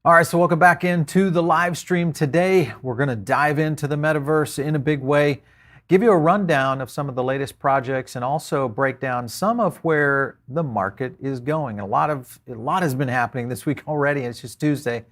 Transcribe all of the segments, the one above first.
All right, so welcome back into the live stream today. We're going to dive into the metaverse in a big way, give you a rundown of some of the latest projects, and also break down some of where the market is going. A lot has been happening this week already. It's just Tuesday.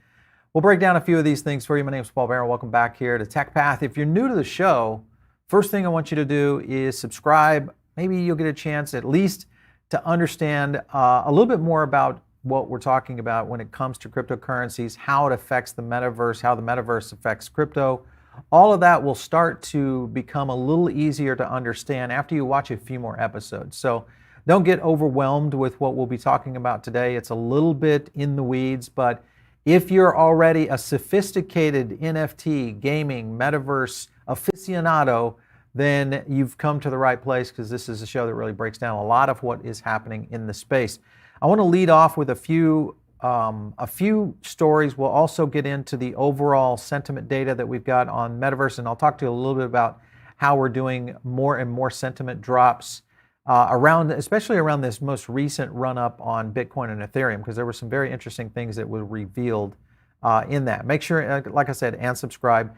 We'll break down a few of these things for you. My name is Paul Barron. Welcome back here to Tech Path. If you're new to the show, first thing I want you to do is subscribe. Maybe you'll get a chance at least to understand a little bit more about what we're talking about when it comes to cryptocurrencies, how it affects the metaverse, how the metaverse affects crypto. All of that will start to become a little easier to understand after you watch a few more episodes. So don't get overwhelmed with what we'll be talking about today. It's a little bit in the weeds, but if you're already a sophisticated NFT, gaming, metaverse aficionado, then you've come to the right place, because this is a show that really breaks down a lot of what is happening in the space. I want to lead off with a few stories. We'll also get into the overall sentiment data that we've got on Metaverse, and I'll talk to you a little bit about how we're doing more and more sentiment drops especially around this most recent run-up on Bitcoin and Ethereum, because there were some very interesting things that were revealed in that. Make sure, like I said, and subscribe.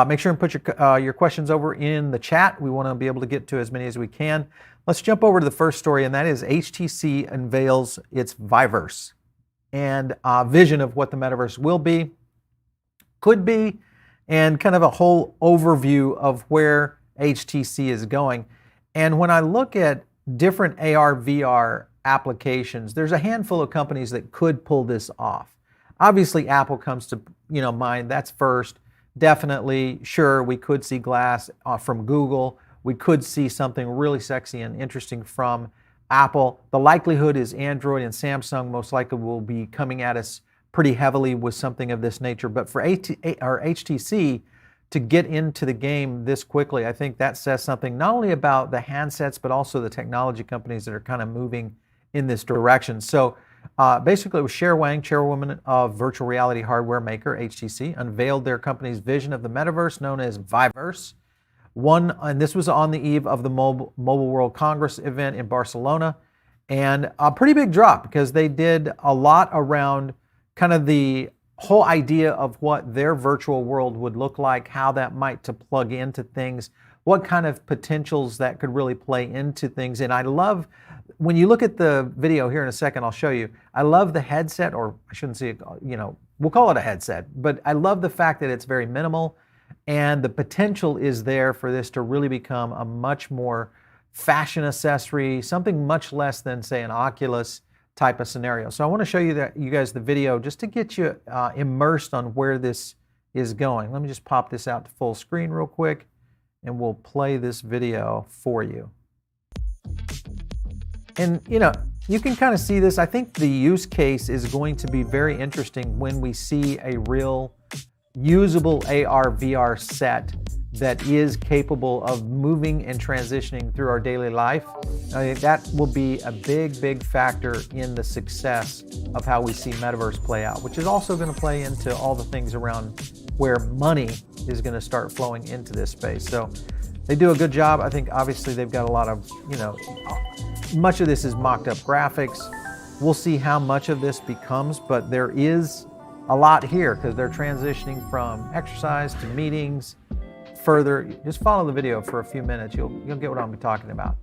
Make sure and put your questions over in the chat. We want to be able to get to as many as we can. Let's jump over to the first story, and that is HTC unveils its Viveverse and vision of what the metaverse will be, could be, and kind of a whole overview of where HTC is going. And when I look at different AR, VR applications, there's a handful of companies that could pull this off. Obviously, Apple comes to mind. That's first. Definitely, sure, we could see Glass from Google. We could see something really sexy and interesting from Apple. The likelihood is Android and Samsung most likely will be coming at us pretty heavily with something of this nature. But for HTC to get into the game this quickly, I think that says something not only about the handsets, but also the technology companies that are kind of moving in this direction. So basically, it was Cher Wang, chairwoman of virtual reality hardware maker HTC, unveiled their company's vision of the metaverse known as Viveverse. And this was on the eve of the Mobile World Congress event in Barcelona, and a pretty big drop because they did a lot around kind of the whole idea of what their virtual world would look like, how that might to plug into things, what kind of potentials that could really play into things. And I love, when you look at the video here in a second, I'll show you, I love the headset, or I shouldn't say, we'll call it a headset, but I love the fact that it's very minimal. And the potential is there for this to really become a much more fashion accessory, something much less than, say, an Oculus type of scenario. So I want to show you guys the video just to get you immersed on where this is going. Let me just pop this out to full screen real quick, and we'll play this video for you. And you can kind of see this. I think the use case is going to be very interesting when we see a real usable AR VR set that is capable of moving and transitioning through our daily life. I think that will be a big factor in the success of how we see Metaverse play out, which is also going to play into all the things around where money is going to start flowing into this space. So they do a good job. I think obviously they've got a lot of, much of this is mocked up graphics. We'll see how much of this becomes, but there is a lot here because they're transitioning from exercise to meetings. Further, just follow the video for a few minutes. You'll get what I'm talking about,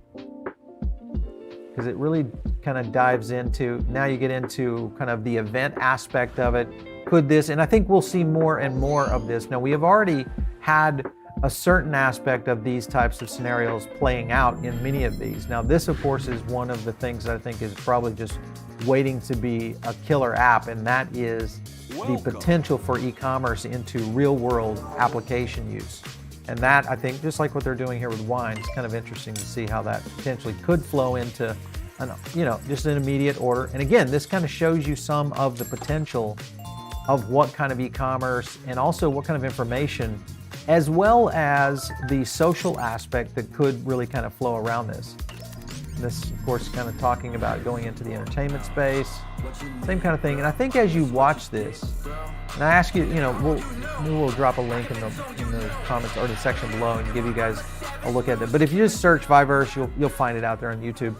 because it really kind of dives into, now you get into kind of the event aspect of it. Could this, and I think we'll see more and more of this. Now, we have already had a certain aspect of these types of scenarios playing out in many of these. Now, this, of course, is one of the things that I think is probably just waiting to be a killer app, and that is the potential for e-commerce into real-world application use. And that, I think, just like what they're doing here with wine, it's kind of interesting to see how that potentially could flow into, just an immediate order. And again, this kind of shows you some of the potential of what kind of e-commerce and also what kind of information, as well as the social aspect that could really kind of flow around this. This, of course, kind of talking about going into the entertainment space, same kind of thing. And I think as you watch this, and I ask you, we'll drop a link in the comments or the section below and give you guys a look at it. But if you just search Viveverse, you'll find it out there on YouTube.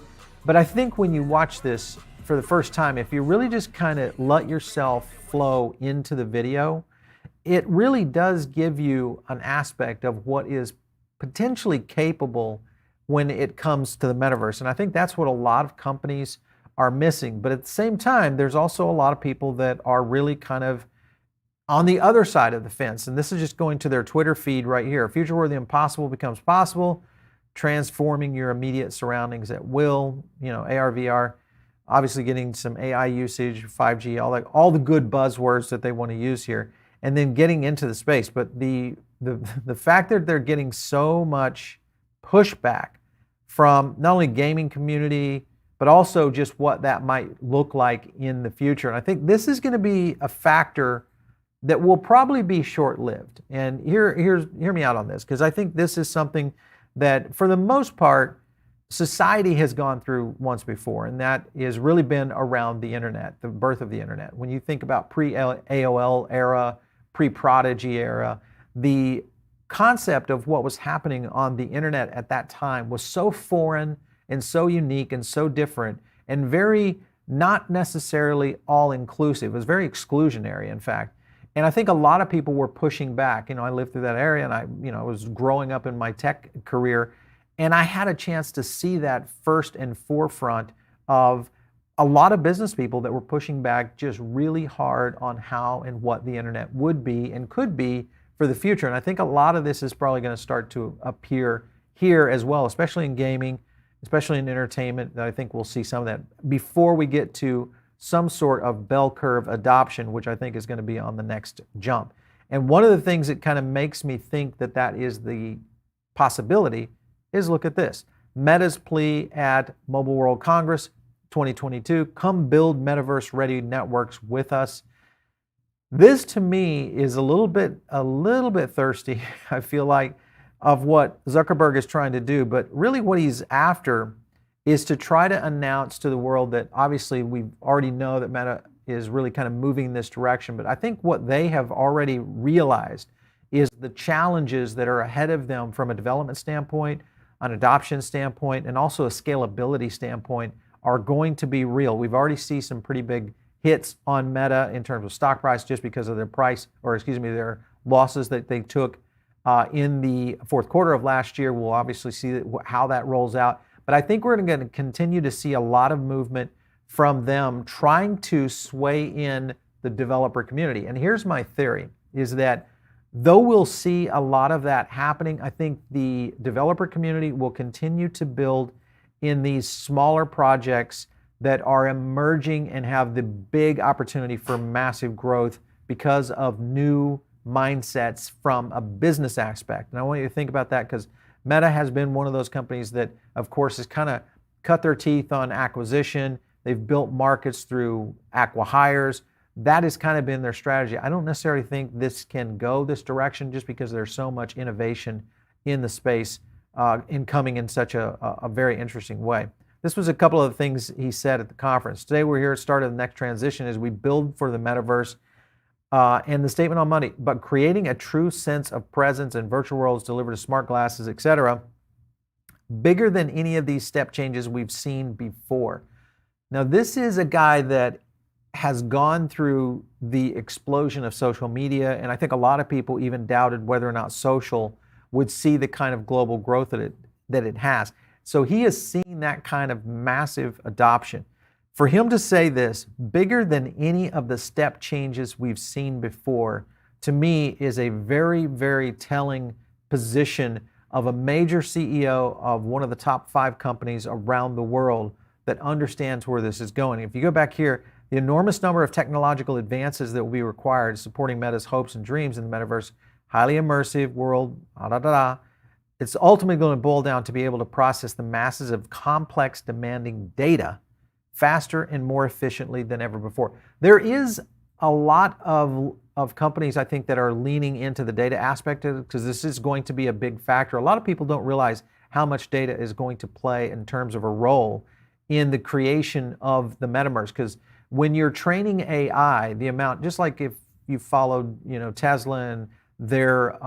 But I think when you watch this, for the first time, if you really just kind of let yourself flow into the video, it really does give you an aspect of what is potentially capable when it comes to the metaverse. And I think that's what a lot of companies are missing. But at the same time, there's also a lot of people that are really kind of on the other side of the fence. And this is just going to their Twitter feed right here. A future where the impossible becomes possible, transforming your immediate surroundings at will, AR, VR, obviously getting some AI usage, 5G, all the good buzzwords that they want to use here, and then getting into the space. But the fact that they're getting so much pushback from not only gaming community, but also just what that might look like in the future. And I think this is going to be a factor that will probably be short-lived. And hear me out on this, because I think this is something that, for the most part, society has gone through once before, and that has really been around the internet, the birth of the internet. When you think about pre-AOL era, pre-Prodigy era, the concept of what was happening on the internet at that time was so foreign and so unique and so different and very not necessarily all-inclusive. It was very exclusionary, in fact. And I think a lot of people were pushing back. I lived through that area, and I was growing up in my tech career, and I had a chance to see that first and forefront of a lot of business people that were pushing back just really hard on how and what the internet would be and could be for the future. And I think a lot of this is probably going to start to appear here as well, especially in gaming, especially in entertainment. That I think we'll see some of that before we get to some sort of bell curve adoption, which I think is going to be on the next jump. And one of the things that kind of makes me think that that is the possibility is, look at this. Meta's plea at Mobile World Congress 2022, come build metaverse-ready networks with us. This to me is a little bit thirsty, I feel like, of what Zuckerberg is trying to do, but really what he's after is to try to announce to the world that obviously we already know that Meta is really kind of moving in this direction, but I think what they have already realized is the challenges that are ahead of them from a development standpoint, an adoption standpoint, and also a scalability standpoint are going to be real. We've already seen some pretty big hits on Meta in terms of stock price just because of their losses that they took in the fourth quarter of last year. We'll obviously see how that rolls out. But I think we're going to continue to see a lot of movement from them trying to sway in the developer community. And here's my theory, is that though we'll see a lot of that happening, I think the developer community will continue to build in these smaller projects that are emerging and have the big opportunity for massive growth because of new mindsets from a business aspect. And I want you to think about that, because Meta has been one of those companies that, of course, has kind of cut their teeth on acquisition. They've built markets through acqui-hires. That has kind of been their strategy. I don't necessarily think this can go this direction just because there's so much innovation in the space coming in such a very interesting way. This was a couple of things he said at the conference. Today we're here at the start of the next transition as we build for the metaverse. And the statement on money, but creating a true sense of presence in virtual worlds delivered to smart glasses, etc., bigger than any of these step changes we've seen before. Now, this is a guy that has gone through the explosion of social media, and I think a lot of people even doubted whether or not social would see the kind of global growth that it has. So he has seen that kind of massive adoption. For him to say this, bigger than any of the step changes we've seen before, to me is a very, very telling position of a major CEO of one of the top 5 companies around the world that understands where this is going. If you go back here, the enormous number of technological advances that will be required supporting Meta's hopes and dreams in the metaverse, highly immersive world, it's ultimately going to boil down to be able to process the masses of complex, demanding data faster and more efficiently than ever before. There is a lot of companies, I think, that are leaning into the data aspect of it, because this is going to be a big factor. A lot of people don't realize how much data is going to play in terms of a role in the creation of the metaverse. Because when you're training AI, the amount, just like if you followed, Tesla and their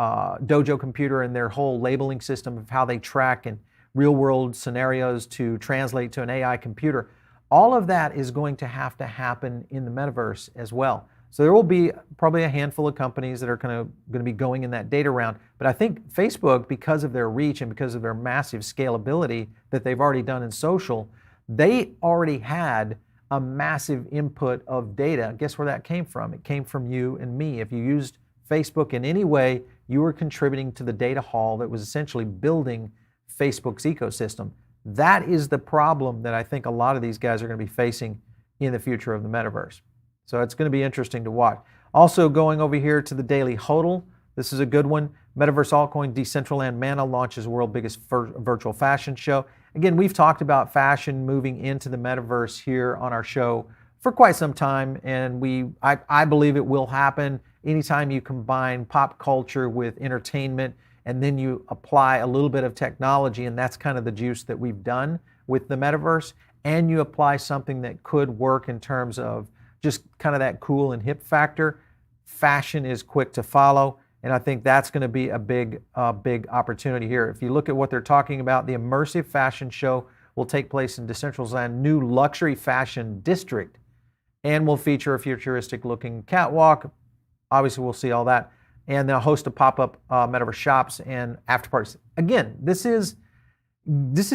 Dojo computer and their whole labeling system of how they track in real world scenarios to translate to an AI computer, All of that is going to happen in the metaverse as well. So there will be probably a handful of companies that are going to be going in that data round. But I think Facebook, because of their reach and because of their massive scalability that they've already done in social, they already had a massive input of data. Guess where that came from? It came from you and me. If you used Facebook in any way, you were contributing to the data haul that was essentially building Facebook's ecosystem. That is the problem that I think a lot of these guys are going to be facing in the future of the metaverse. So it's going to be interesting to watch. Also going over here to the daily hodl. This is a good one. Metaverse altcoin Decentraland Mana launches the world's biggest virtual fashion show. Again, we've talked about fashion moving into the metaverse here on our show for quite some time, and I believe it will happen anytime you combine pop culture with entertainment, and then you apply a little bit of technology, and that's kind of the juice that we've done with the metaverse, and you apply something that could work in terms of just kind of that cool and hip factor. Fashion is quick to follow, and I think that's going to be a big opportunity here. If you look at what they're talking about, the immersive fashion show will take place in Decentraland's new luxury fashion district and will feature a futuristic looking catwalk. Obviously, we'll see all that. And they'll host a pop-up metaverse shops and after parties. Again, this is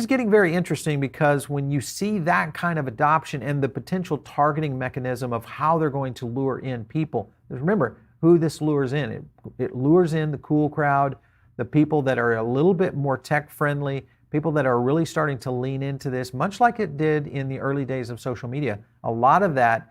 getting very interesting because when you see that kind of adoption and the potential targeting mechanism of how they're going to lure in people, remember who this lures in. It lures in the cool crowd, the people that are a little bit more tech-friendly, people that are really starting to lean into this, much like it did in the early days of social media. A lot of that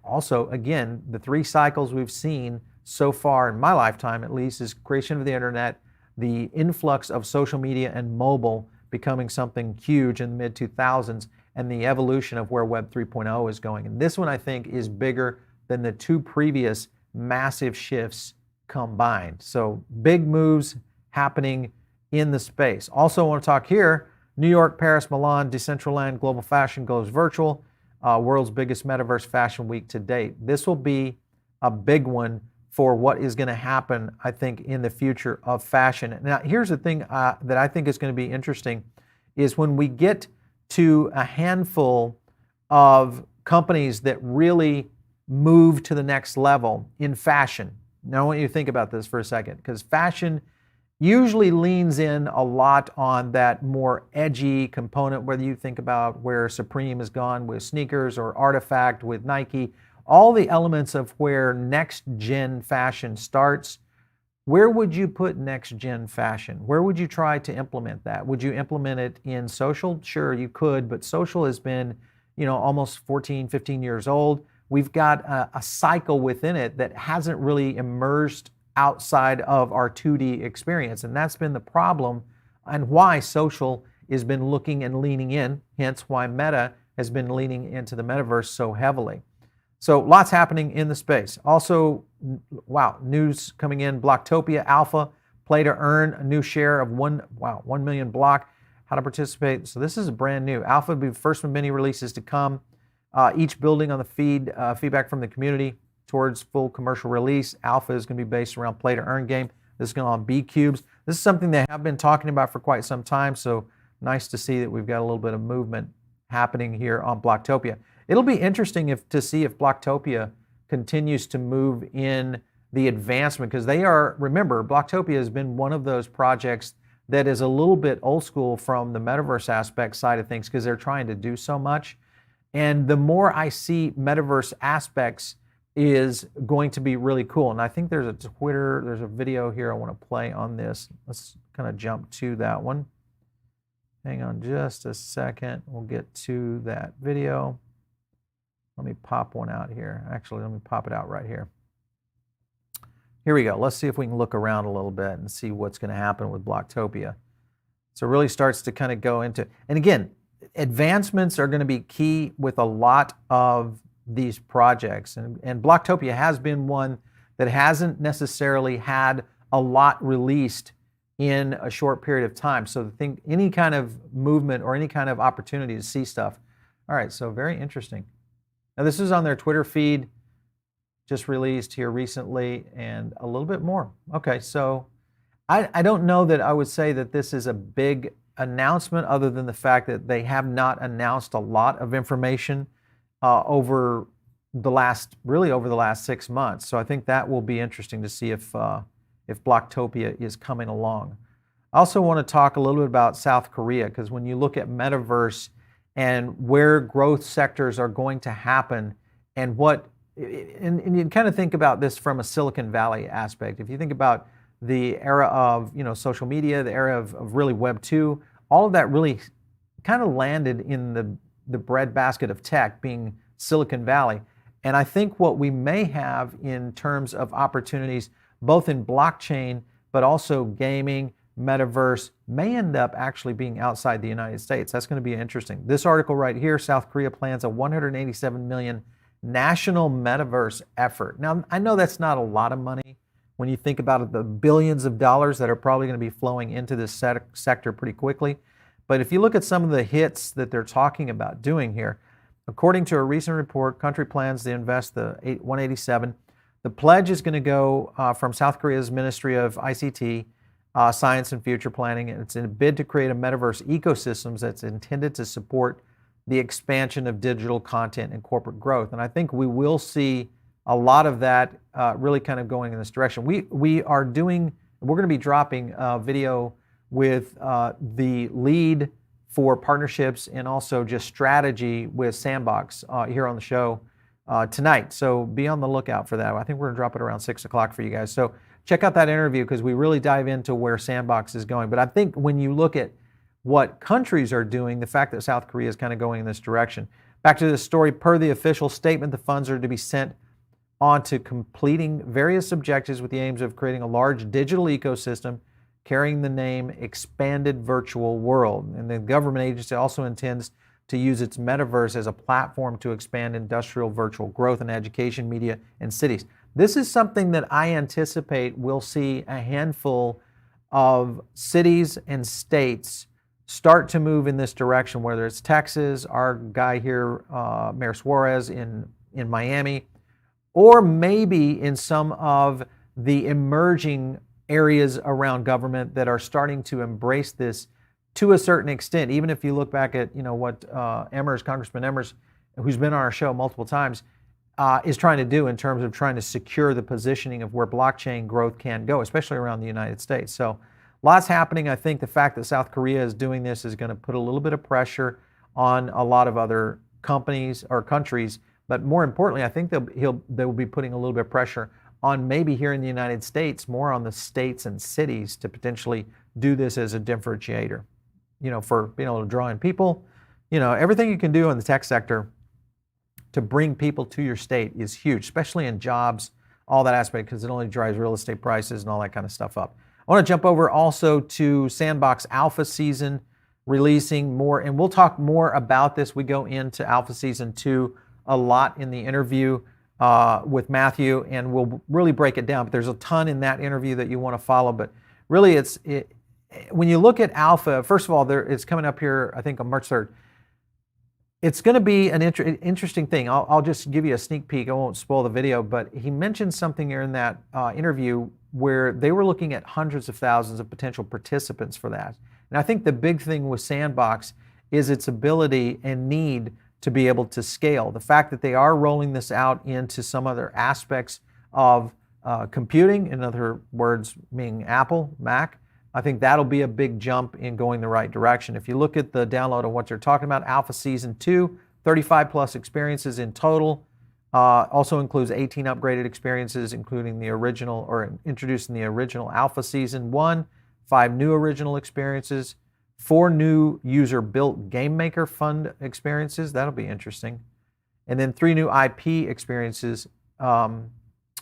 also, again, the 3 cycles we've seen so far in my lifetime, at least, is creation of the internet, the influx of social media and mobile becoming something huge in the mid-2000s, and the evolution of where Web 3.0 is going. And this one, I think, is bigger than the 2 previous massive shifts combined. So big moves happening in the space. Also, I want to talk here, New York, Paris, Milan, Decentraland, Global Fashion goes virtual. World's biggest metaverse fashion week to date. This will be a big one for what is going to happen, I think, in the future of fashion. Now, here's the thing that I think is going to be interesting is when we get to a handful of companies that really move to the next level in fashion. Now, I want you to think about this for a second, because fashion usually leans in a lot on that more edgy component, whether you think about where Supreme has gone with sneakers or Artifact with Nike, all the elements of where next-gen fashion starts. Where would you put next-gen fashion? Where would you try to implement that? Would you implement it in social? Sure, you could, but social has been, almost 14, 15 years old. We've got a cycle within it that hasn't really emerged outside of our 2D experience, and that's been the problem and why social has been looking and leaning in, hence why Meta has been leaning into the metaverse so heavily. So lots happening in the space. Also, wow, news coming in, Bloktopia Alpha, play to earn a new share of 1 million block, how to participate. So this is brand new. Alpha will be the first of many releases to come, each building on the feedback from the community towards full commercial release. Alpha is going to be based around play to earn game. This is going on B cubes. This is something they have been talking about for quite some time, so nice to see that we've got a little bit of movement happening here on Bloktopia. It'll be interesting to see if Bloktopia continues to move in the advancement, because remember, Bloktopia has been one of those projects that is a little bit old school from the metaverse aspect side of things, because they're trying to do so much. And the more I see metaverse aspects is going to be really cool. And I think there's a video here I want to play on this. Let's kind of jump to that one. Hang on just a second. We'll get to that video. Let me pop one out here. Actually, let me pop it out right here. Here we go. Let's see if we can look around a little bit and see what's going to happen with Bloktopia. So it really starts to kind of go into, and again, advancements are going to be key with a lot of these projects. And Bloktopia has been one that hasn't necessarily had a lot released in a short period of time. So think any kind of movement or any kind of opportunity to see stuff. All right, so very interesting. Now this is on their Twitter feed, just released here recently, and a little bit more. Okay, so I don't know that I would say that this is a big announcement other than the fact that they have not announced a lot of information over the last 6 months. So I think that will be interesting to see if Bloktopia is coming along. I also want to talk a little bit about South Korea, because when you look at Metaverse and where growth sectors are going to happen, and you kind of think about this from a Silicon Valley aspect. If you think about the era of social media, the era of really Web 2, all of that really kind of landed in the breadbasket of tech being Silicon Valley. And I think what we may have in terms of opportunities, both in blockchain, but also gaming, Metaverse, may end up actually being outside the United States. That's going to be interesting. This article right here, South Korea plans a $187 million national Metaverse effort. Now, I know that's not a lot of money when you think about it, the billions of dollars that are probably going to be flowing into this sector pretty quickly. But if you look at some of the hits that they're talking about doing here, according to a recent report, country plans to invest the 187. The pledge is going to go from South Korea's Ministry of ICT, Science and Future Planning, and it's in a bid to create a metaverse ecosystem that's intended to support the expansion of digital content and corporate growth. And I think we will see a lot of that really kind of going in this direction. We're going to be dropping a video with the lead for partnerships and also just strategy with Sandbox here on the show tonight. So be on the lookout for that. I think we're going to drop it around 6 o'clock for you guys. So check out that interview, because we really dive into where Sandbox is going. But I think when you look at what countries are doing, the fact that South Korea is kind of going in this direction. Back to this story, per the official statement, the funds are to be sent on to completing various objectives with the aims of creating a large digital ecosystem carrying the name Expanded Virtual World. And the government agency also intends to use its metaverse as a platform to expand industrial virtual growth in education, media, and cities. This is something that I anticipate we'll see a handful of cities and states start to move in this direction, whether it's Texas, our guy here, Mayor Suarez in Miami, or maybe in some of the emerging areas around government that are starting to embrace this to a certain extent. Even if you look back at what Congressman Emmers, who's been on our show multiple times, is trying to do in terms of trying to secure the positioning of where blockchain growth can go, especially around the United States. So lots happening. I think the fact that South Korea is doing this is going to put a little bit of pressure on a lot of other companies or countries. But more importantly, I think they will be putting a little bit of pressure on maybe here in the United States, more on the states and cities to potentially do this as a differentiator, for being able to draw in people. Everything you can do in the tech sector to bring people to your state is huge, especially in jobs, all that aspect, because it only drives real estate prices and all that kind of stuff up. I want to jump over also to Sandbox Alpha Season releasing more, and we'll talk more about this. We go into Alpha Season 2 a lot in the interview with Matthew, and we'll really break it down. But there's a ton in that interview that you want to follow. But really, when you look at Alpha, first of all, it's coming up here, I think, on March 3rd. It's going to be an interesting thing. I'll just give you a sneak peek. I won't spoil the video, but he mentioned something here in that interview where they were looking at hundreds of thousands of potential participants for that. And I think the big thing with Sandbox is its ability and need to be able to scale. The fact that they are rolling this out into some other aspects of computing, in other words, meaning Apple, Mac, I think that'll be a big jump in going the right direction. If you look at the download of what they're talking about, Alpha Season 2, 35 plus experiences in total, also includes 18 upgraded experiences, including the original, or introducing the original Alpha Season 1, 5 new original experiences, 4 new user-built Game Maker Fund experiences. That'll be interesting. And then 3 new IP experiences and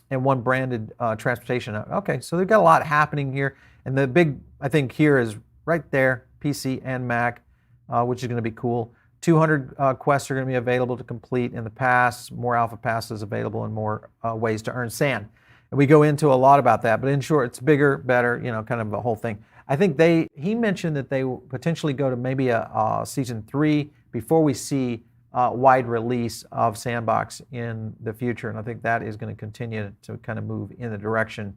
1 branded transportation. Okay, so they've got a lot happening here. And the big, I think, here is right there, PC and Mac, which is going to be cool. 200 quests are going to be available to complete in the pass, more alpha passes available, and more ways to earn sand. And we go into a lot about that, but in short, it's bigger, better, kind of a whole thing. I think he mentioned that they will potentially go to maybe a Season 3 before we see wide release of Sandbox in the future. And I think that is going to continue to kind of move in the direction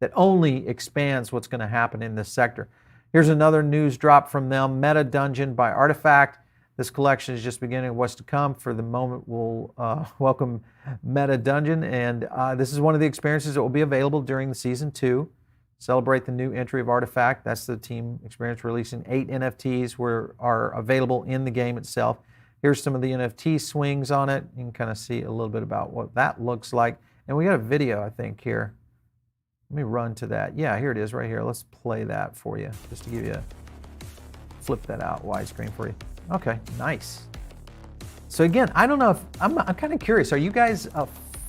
that only expands what's going to happen in this sector. Here's another news drop from them, Meta Dungeon by Artifact. This collection is just beginning what's to come. For the moment, we'll welcome Meta Dungeon, and this is one of the experiences that will be available during the Season 2. Celebrate the new entry of Artifact. That's the team experience, releasing 8 NFTs are available in the game itself. Here's some of the NFT swings on it. You can kind of see a little bit about what that looks like. And we got a video, I think, here. Let me run to that. Yeah, here it is right here. Let's play that for you, just to give you flip that out widescreen for you. Okay, nice. So again, I don't know if, I'm kind of curious, are you guys a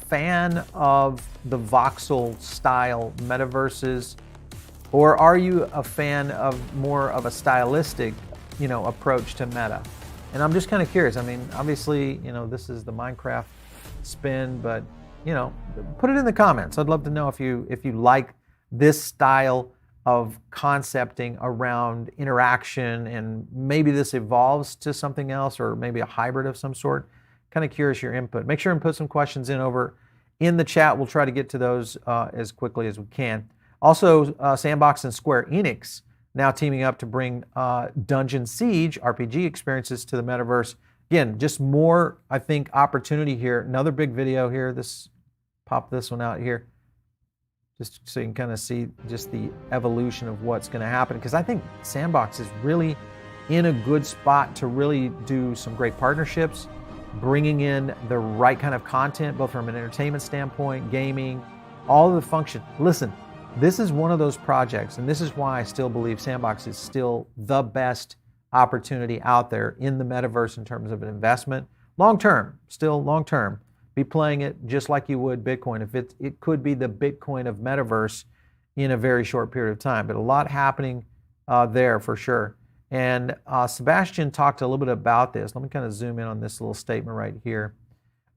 fan of the voxel style metaverses, or are you a fan of more of a stylistic, approach to meta? And I'm just kind of curious. I mean, obviously, this is the Minecraft spin, but put it in the comments. I'd love to know if you like this style of concepting around interaction, and maybe this evolves to something else, or maybe a hybrid of some sort. Kind of curious your input. Make sure and put some questions in over in the chat. We'll try to get to those as quickly as we can. Also, Sandbox and Square Enix now teaming up to bring Dungeon Siege RPG experiences to the metaverse. Again, just more, I think, opportunity here. Another big video here. Pop this one out here, just so you can kind of see just the evolution of what's going to happen. Because I think Sandbox is really in a good spot to really do some great partnerships, bringing in the right kind of content, both from an entertainment standpoint, gaming, all of the function. Listen, this is one of those projects, and this is why I still believe Sandbox is still the best opportunity out there in the metaverse in terms of an investment. Long-term, still long-term. Be playing it just like you would Bitcoin. If it could be the Bitcoin of metaverse in a very short period of time, but a lot happening there for sure. And Sebastian talked a little bit about this. Let me kind of zoom in on this little statement right here.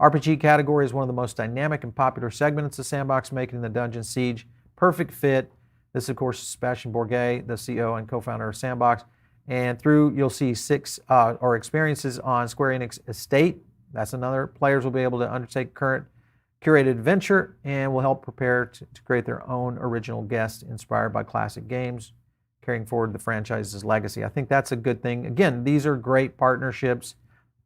RPG category is one of the most dynamic and popular segments of Sandbox, making the Dungeon Siege perfect fit. This, of course, is Sebastian Bourget, the CEO and co-founder of Sandbox. And you'll see 6 experiences on Square Enix Estate. That's another. Players will be able to undertake current curated adventure and will help prepare to create their own original guests inspired by classic games, carrying forward the franchise's legacy. I think that's a good thing. Again, these are great partnerships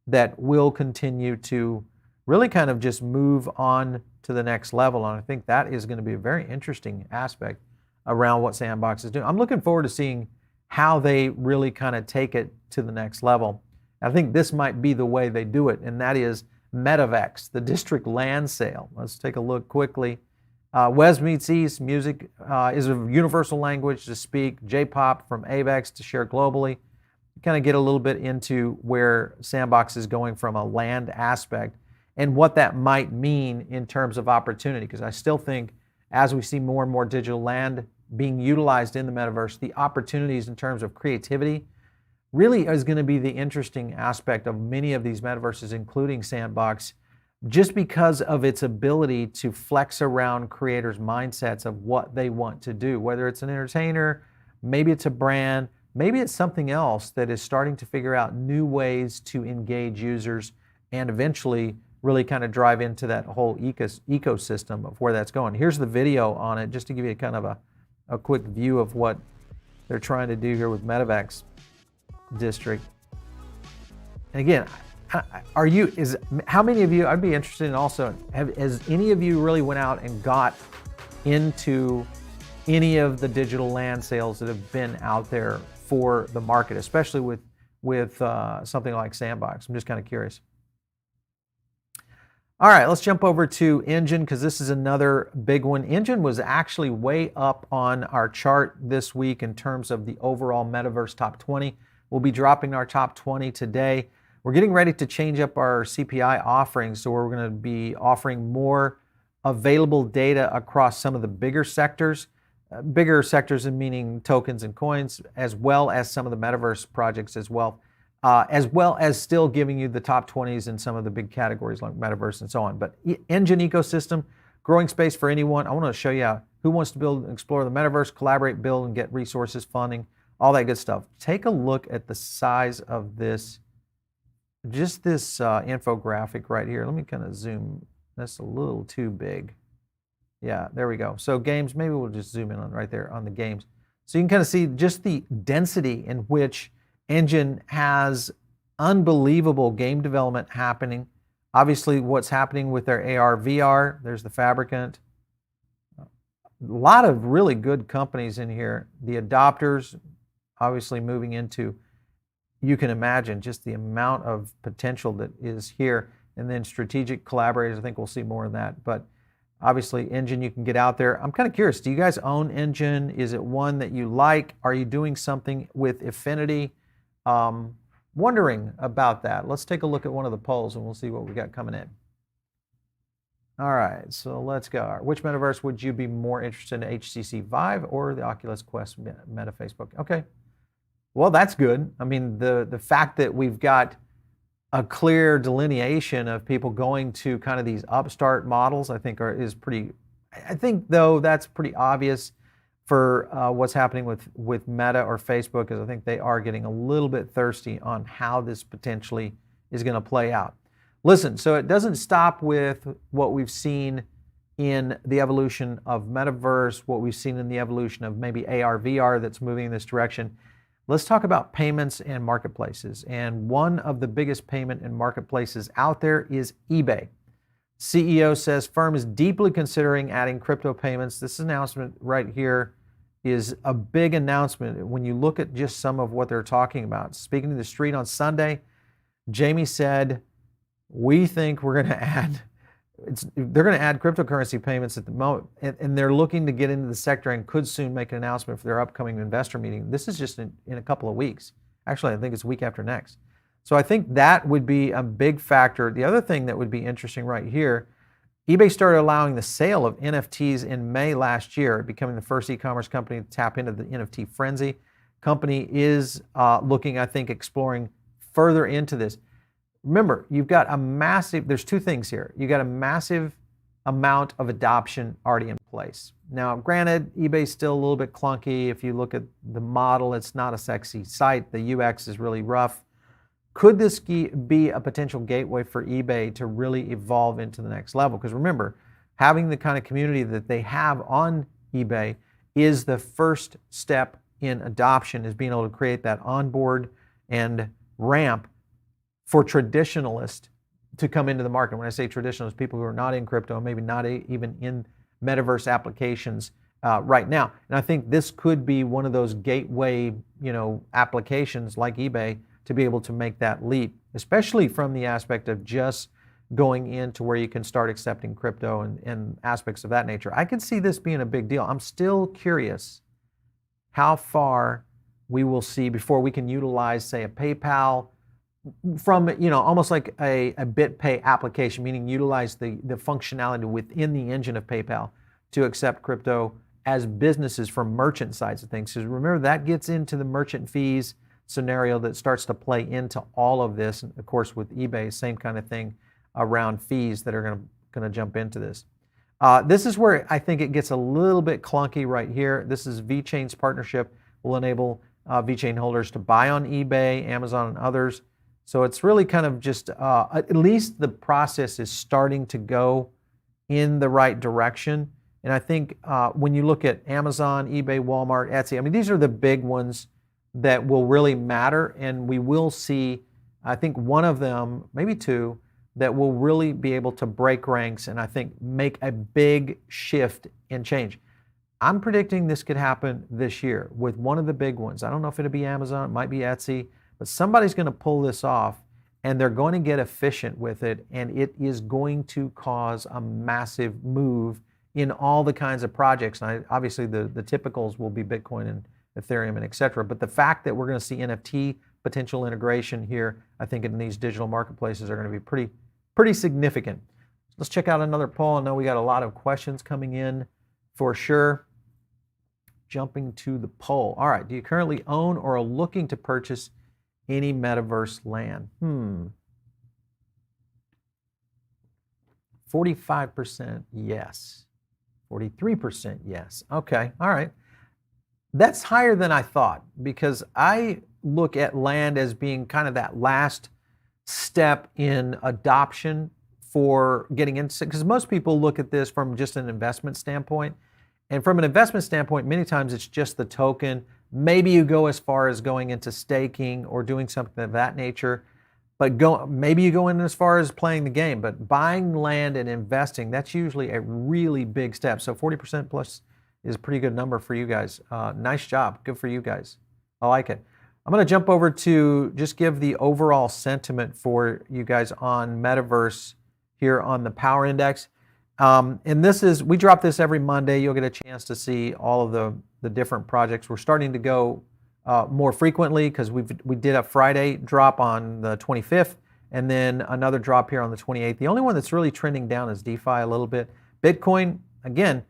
that will continue to really kind of just move on to the next level. And I think that is going to be a very interesting aspect around what Sandbox is doing. I'm looking forward to seeing how they really kind of take it to the next level. I think this might be the way they do it, and that is Metaverse, the district land sale. Let's take a look quickly. West meets East, music is a universal language to speak, J-pop from AVEX to share globally. Kind of get a little bit into where Sandbox is going from a land aspect and what that might mean in terms of opportunity, because I still think as we see more and more digital land being utilized in the metaverse, the opportunities in terms of creativity really is going to be the interesting aspect of many of these metaverses, including Sandbox, just because of its ability to flex around creators' mindsets of what they want to do, whether it's an entertainer, maybe it's a brand, maybe it's something else that is starting to figure out new ways to engage users and eventually really kind of drive into that whole ecosystem of where that's going. Here's the video on it, just to give you kind of a quick view of what they're trying to do here with Metaverse District. And again, how many of you, I'd be interested in also, has any of you really went out and got into any of the digital land sales that have been out there for the market, especially with something like Sandbox? I'm just kind of curious. All right, let's jump over to Enjin, because this is another big one. Enjin was actually way up on our chart this week in terms of the overall Metaverse top 20. We'll be dropping our top 20 today. We're getting ready to change up our CPI offerings, so we're going to be offering more available data across some of the bigger sectors in meaning tokens and coins, as well as some of the Metaverse projects as well as still giving you the top 20s in some of the big categories like Metaverse and so on. But Enjin ecosystem, growing space for anyone. I want to show you who wants to build and explore the Metaverse, collaborate, build, and get resources, funding, all that good stuff. Take a look at the size of this, just this infographic right here. Let me kind of zoom. That's a little too big. Yeah, there we go. So games, maybe we'll just zoom in on right there on the games. So you can kind of see just the density in which Enjin has unbelievable game development happening. Obviously, what's happening with their AR, VR, there's the Fabricant. A lot of really good companies in here. The adopters, obviously moving into, you can imagine just the amount of potential that is here. And then strategic collaborators, I think we'll see more of that. But obviously, Enjin, you can get out there. I'm kind of curious, do you guys own Enjin? Is it one that you like? Are you doing something with Efinity? Wondering about that. Let's take a look at one of the polls and we'll see what we got coming in. All right, so let's go. Which metaverse would you be more interested in, HTC Vive or the Oculus Quest Meta Facebook? Okay, well, that's good. I mean, the fact that we've got a clear delineation of people going to kind of these upstart models, I think is pretty, I think though that's pretty obvious for what's happening with Meta or Facebook, is I think they are getting a little bit thirsty on how this potentially is going to play out. Listen, so it doesn't stop with what we've seen in the evolution of Metaverse, what we've seen in the evolution of maybe AR, VR that's moving in this direction. Let's talk about payments and marketplaces. And one of the biggest payment and marketplaces out there is eBay. CEO says firm is deeply considering adding crypto payments. This announcement right here is a big announcement when you look at just some of what they're talking about. Speaking to the street on Sunday, Jamie said, we think we're going to add, they're going to add cryptocurrency payments at the moment, and they're looking to get into the sector and could soon make an announcement for their upcoming investor meeting. This is just in a couple of weeks. Actually, I think it's week after next. So I think that would be a big factor. The other thing that would be interesting right here, eBay started allowing the sale of NFTs in May last year, becoming the first e-commerce company to tap into the NFT frenzy. Company is looking, I think, exploring further into this. Remember, you've got a massive, there's two things here. You got a massive amount of adoption already in place. Now, granted, eBay's still a little bit clunky. If you look at the model, it's not a sexy site. The UX is really rough. Could this be a potential gateway for eBay to really evolve into the next level? Because remember, having the kind of community that they have on eBay is the first step in adoption, is being able to create that onboard and ramp for traditionalists to come into the market. When I say traditionalists, people who are not in crypto, maybe not even in metaverse applications right now. And I think this could be one of those gateway, applications like eBay to be able to make that leap, especially from the aspect of just going into where you can start accepting crypto and aspects of that nature. I could see this being a big deal. I'm still curious how far we will see before we can utilize, say, a PayPal from, almost like a BitPay application, meaning utilize the functionality within the engine of PayPal to accept crypto as businesses from merchant sides of things. Because remember, that gets into the merchant fees scenario that starts to play into all of this. And of course, with eBay, same kind of thing around fees that are going to jump into this. This is where I think it gets a little bit clunky right here. This is VeChain's partnership will enable VeChain holders to buy on eBay, Amazon, and others. So it's really kind of just, at least the process is starting to go in the right direction. And I think when you look at Amazon, eBay, Walmart, Etsy, I mean, these are the big ones that will really matter. And we will see, I think, one of them, maybe two, that will really be able to break ranks and I think make a big shift and change. I'm predicting this could happen this year with one of the big ones. I don't know if it'll be Amazon, it might be Etsy, but somebody's going to pull this off and they're going to get efficient with it, and it is going to cause a massive move in all the kinds of projects. And obviously the typicals will be Bitcoin and Ethereum and et cetera. But the fact that we're going to see NFT potential integration here, I think in these digital marketplaces are going to be pretty significant. Let's check out another poll. I know we got a lot of questions coming in for sure. Jumping to the poll. All right, do you currently own or are looking to purchase any metaverse land? 45% yes. 43% yes. Okay, all right. That's higher than I thought, because I look at land as being kind of that last step in adoption for getting into, because most people look at this from just an investment standpoint, And from an investment standpoint, many times it's just the token. Maybe you go as far as going into staking or doing something of that nature, but maybe you go in as far as playing the game. But buying land and investing, that's usually a really big step. So 40% plus is a pretty good number for you guys. Nice job. Good for you guys. I like it. I'm going to jump over to just give the overall sentiment for you guys on Metaverse here on the Power Index. And this is, we drop this every Monday. You'll get a chance to see all of the different projects. We're starting to go more frequently because we did a Friday drop on the 25th and then another drop here on the 28th. The only one that's really trending down is DeFi a little bit. Bitcoin, again,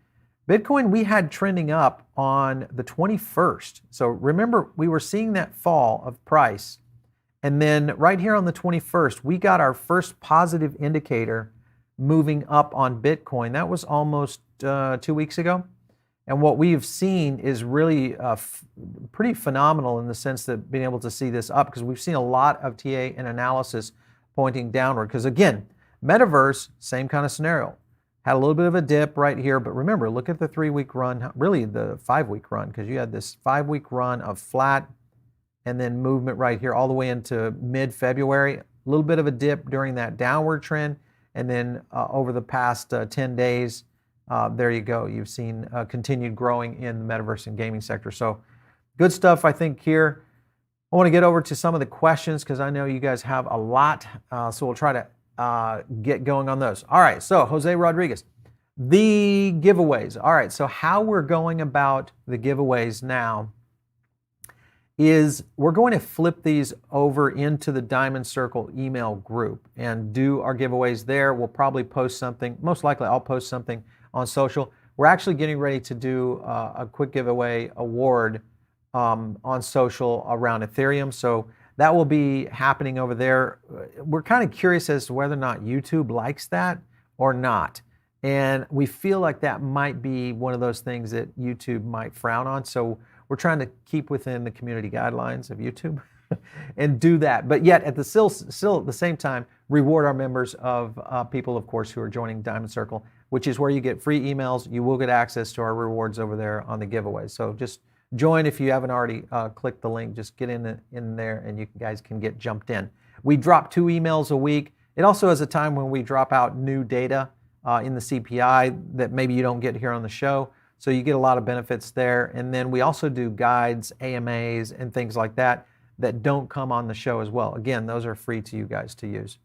Bitcoin we had trending up on the 21st. So remember, we were seeing that fall of price. And then right here on the 21st, we got our first positive indicator moving up on Bitcoin. That was almost 2 weeks ago. And what we've seen is really pretty phenomenal in the sense that being able to see this up, because we've seen a lot of TA and analysis pointing downward. Because again, Metaverse, same kind of scenario. Had a little bit of a dip right here, but remember, look at the 3-week run, really the 5-week run, because you had this 5-week run of flat and then movement right here all the way into mid-February. A little bit of a dip during that downward trend, and then over the past 10 days, there you go. You've seen continued growing in the Metaverse and gaming sector. So good stuff, I think, here. I want to get over to some of the questions because I know you guys have a lot, so we'll try to get going on those. All right, so Jose Rodriguez, the giveaways. All right, so how we're going about the giveaways now is we're going to flip these over into the Diamond Circle email group and do our giveaways there. We'll probably post something. Most likely I'll post something on social. We're actually getting ready to do a quick giveaway award on social around Ethereum. So that will be happening over there. We're kind of curious as to whether or not YouTube likes that or not. And we feel like that might be one of those things that YouTube might frown on. So we're trying to keep within the community guidelines of YouTube and do that. But yet at the still at the same time, reward our members of people, of course, who are joining Diamond Circle, which is where you get free emails. You will get access to our rewards over there on the giveaway. So just join if you haven't already clicked the link. Just get in there and you guys can get jumped in. We drop 2 emails a week. It also is a time when we drop out new data in the CPI that maybe you don't get here on the show. So you get a lot of benefits there. And then we also do guides, AMAs, and things like that that don't come on the show as well. Again, those are free to you guys to use.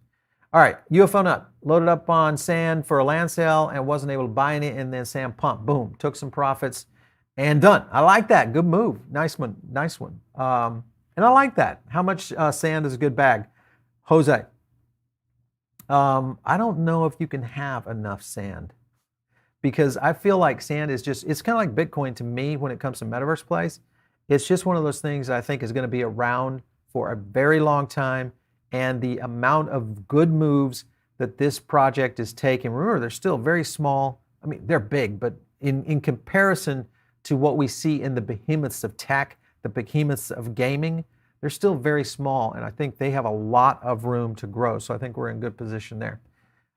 All right, UFO Nut loaded up on sand for a land sale and wasn't able to buy any, and then Sam pumped, boom, took some profits and done. I like that. Good move. Nice one. Nice one. And I like that. How much sand is a good bag? Jose. I don't know if you can have enough sand, because I feel like sand is just, it's kind of like Bitcoin to me when it comes to Metaverse plays. It's just one of those things that I think is going to be around for a very long time. And the amount of good moves that this project is taking, remember, they're still very small. I mean, they're big, but in comparison to what we see in the behemoths of tech, the behemoths of gaming, they're still very small. And I think they have a lot of room to grow. So I think we're in good position there.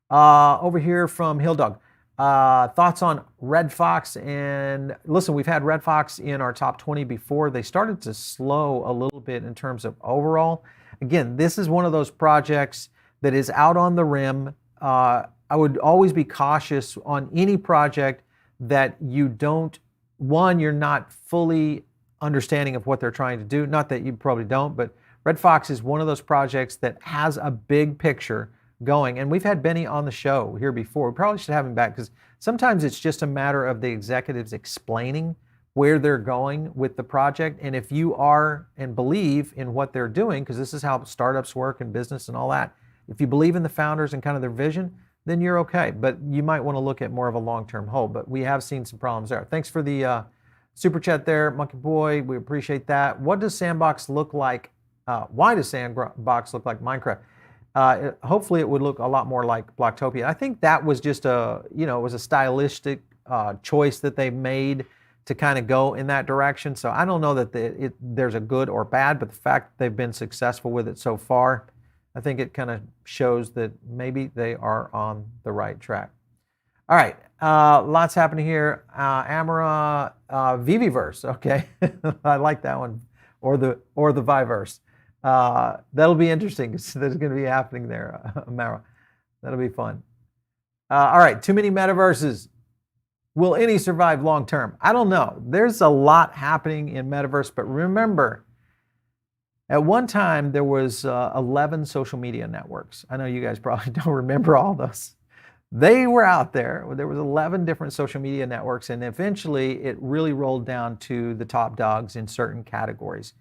Over here from Hill Dog. Thoughts on Red Fox? And listen, we've had Red Fox in our top 20 before. They started to slow a little bit in terms of overall. Again, this is one of those projects that is out on the rim. I would always be cautious on any project that you don't, one, you're not fully understanding of what they're trying to do. Not that you probably don't, but Red Fox is one of those projects that has a big picture going. And we've had Benny on the show here before. We probably should have him back, because sometimes it's just a matter of the executives explaining where they're going with the project. And if you are and believe in what they're doing, because this is how startups work and business and all that, if you believe in the founders and kind of their vision, then you're okay. But you might want to look at more of a long-term hold. But we have seen some problems there. Thanks for the super chat there, Monkey Boy. We appreciate that. What does Sandbox look like? Why does Sandbox look like Minecraft? Hopefully it would look a lot more like Bloktopia. I think that was just a, it was a stylistic choice that they made to kind of go in that direction. So I don't know that there's a good or bad, but the fact that they've been successful with it so far, I think it kind of shows that maybe they are on the right track. All right, lots happening here. Amara Viveverse, okay, I like that one, or the Viveverse. That'll be interesting. There's going to be happening there, Amara. That'll be fun. All right, too many metaverses. Will any survive long term? I don't know. There's a lot happening in Metaverse, but remember, at one time there was 11 social media networks. I know you guys probably don't remember all those. They were out there. There was 11 different social media networks, and eventually it really rolled down to the top dogs in certain categories.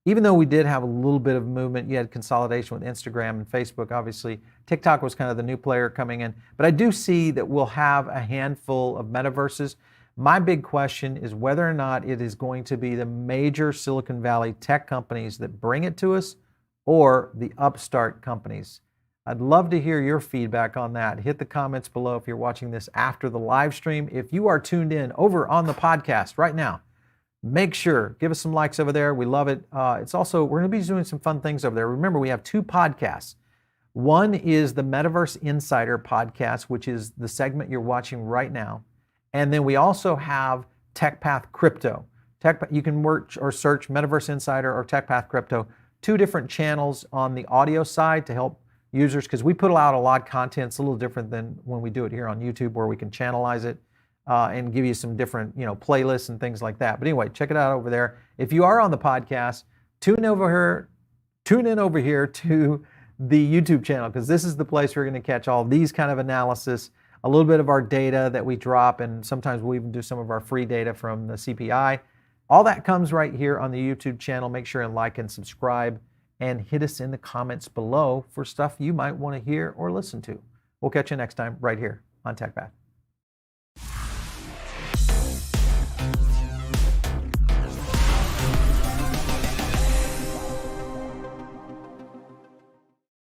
Even though we did have a little bit of movement, you had consolidation with Instagram and Facebook. Obviously, TikTok was kind of the new player coming in. But I do see that we'll have a handful of metaverses. My big question is whether or not it is going to be the major Silicon Valley tech companies that bring it to us or the upstart companies. I'd love to hear your feedback on that. Hit the comments below if you're watching this after the live stream. If you are tuned in over on the podcast right now, make sure, give us some likes over there. We love it. It's also, we're going to be doing some fun things over there. Remember, we have two podcasts. One is the Metaverse Insider podcast, which is the segment you're watching right now. And then we also have TechPath Crypto. You can search Metaverse Insider or TechPath Crypto, two different channels on the audio side to help users, because we put out a lot of content. It's a little different than when we do it here on YouTube, where we can channelize it and give you some different playlists and things like that. But anyway, check it out over there. If you are on the podcast, tune in over here to the YouTube channel, because this is the place we're going to catch all these kind of analysis, a little bit of our data that we drop, and sometimes we'll even do some of our free data from the CPI. All that comes right here on the YouTube channel. Make sure and like and subscribe, and hit us in the comments below for stuff you might want to hear or listen to. We'll catch you next time right here on TechPath.